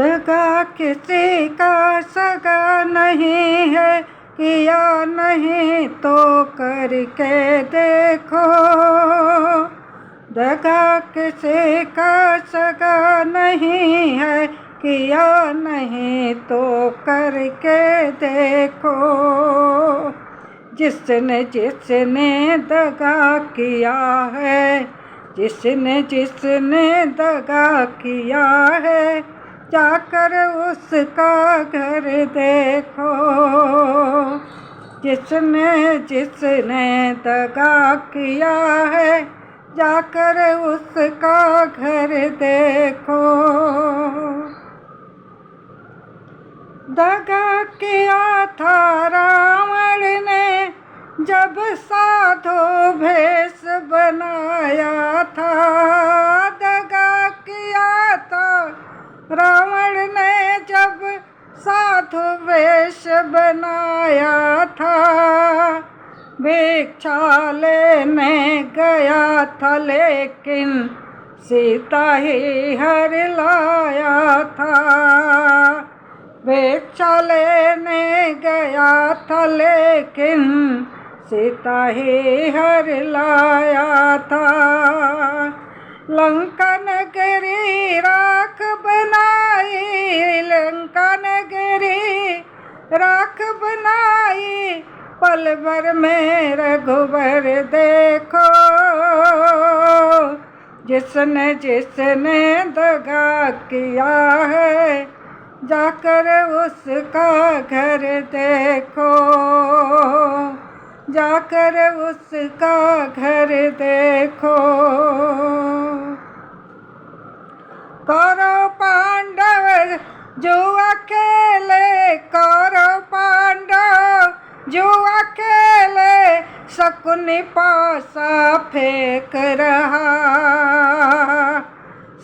दगा किसी का सगा नहीं है, किया नहीं तो करके देखो। दगा किसी का सगा नहीं है, किया नहीं तो करके देखो। जिसने जिसने दगा किया है, जिसने जिसने दगा किया है, जाकर उसका घर देखो। जिसने जिसने दगा किया है, जाकर उसका घर देखो। दगा किया था रावण ने जब साधु भेष बनाया था। दगा किया था रावण ने जब साधु वेश बनाया था। भिक्षा लेने गया था लेकिन सीता ही हर लाया था। भिक्षा लेने गया था लेकिन सीता ही हर लाया था। लंका नगरी राख बनाई, लंका नगरी राख बनाई, पल भर में रघुबर देखो। जिसने जिसने दगा किया है, जाकर उसका घर देखो। जाकर उसका घर देखो। कौरव पांडव जो अकेले, कौरव पांडव जो अकेले, शकुनि पासा फेंक रहा।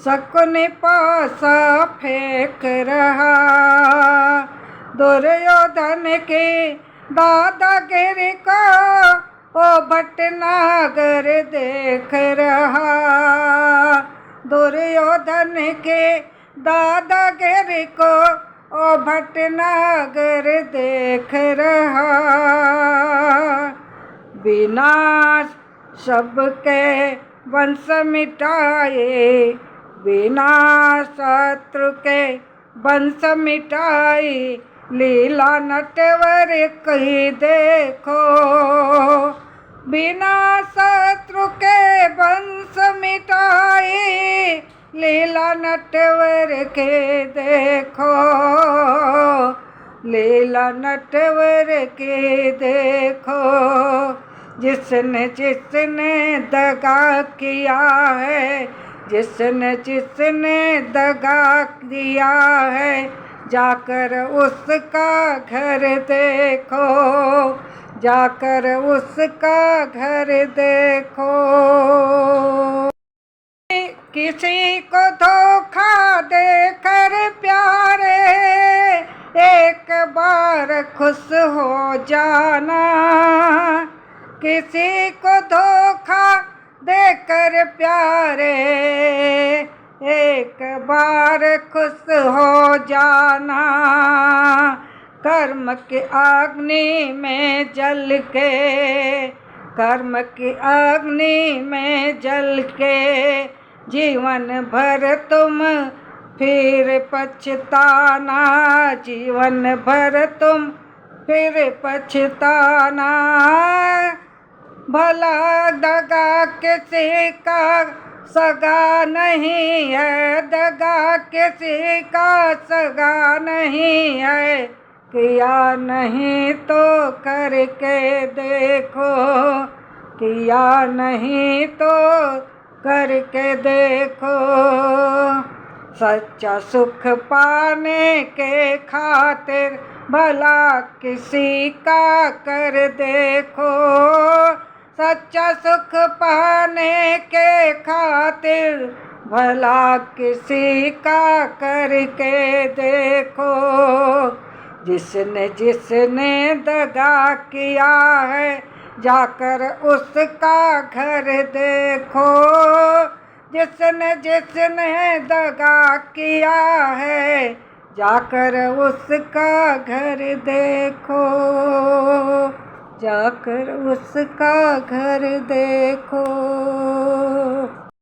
शकुनि पासा फेंक रहा। दुर्योधन की दादागिरी को ओ भटनागर देख रहा। दुर्योधन के दादागिरी को ओ भटनागर देख रहा। विनाश सबके वंश मिटाए, बिना शत्रु के वंश मिटाई, लीला नटवर कही देखो। बिना शत्रु के वंश मिटाई, लीला नटवर के देखो। लीला नटवर के देखो। जिसने जिसने दगा किया है, जिसने जिसने दगा दिया है, जाकर उसका घर देखो। जाकर उसका घर देखो। किसी को धोखा देकर प्यारे, एक बार खुश हो जाना। किसी को धोखा देकर प्यारे, एक बार खुश हो जाना। कर्म की अग्नि में जल के, कर्म की अग्नि में जल के, जीवन भर तुम फिर पछताना। जीवन भर तुम फिर पछताना। भला दगा किसी का सगा नहीं है, दगा किसी का सगा नहीं है, किया नहीं तो करके देखो। किया नहीं तो करके देखो। सच्चा सुख पाने के खातिर भला किसी का कर देखो। सच्चा सुख पाने के खातिर भला किसी का करके देखो। जिसने जिसने दगा किया है, जाकर उसका घर देखो। जिसने जिसने दगा किया है जाकर उसका घर देखो, जाकर उसका घर देखो।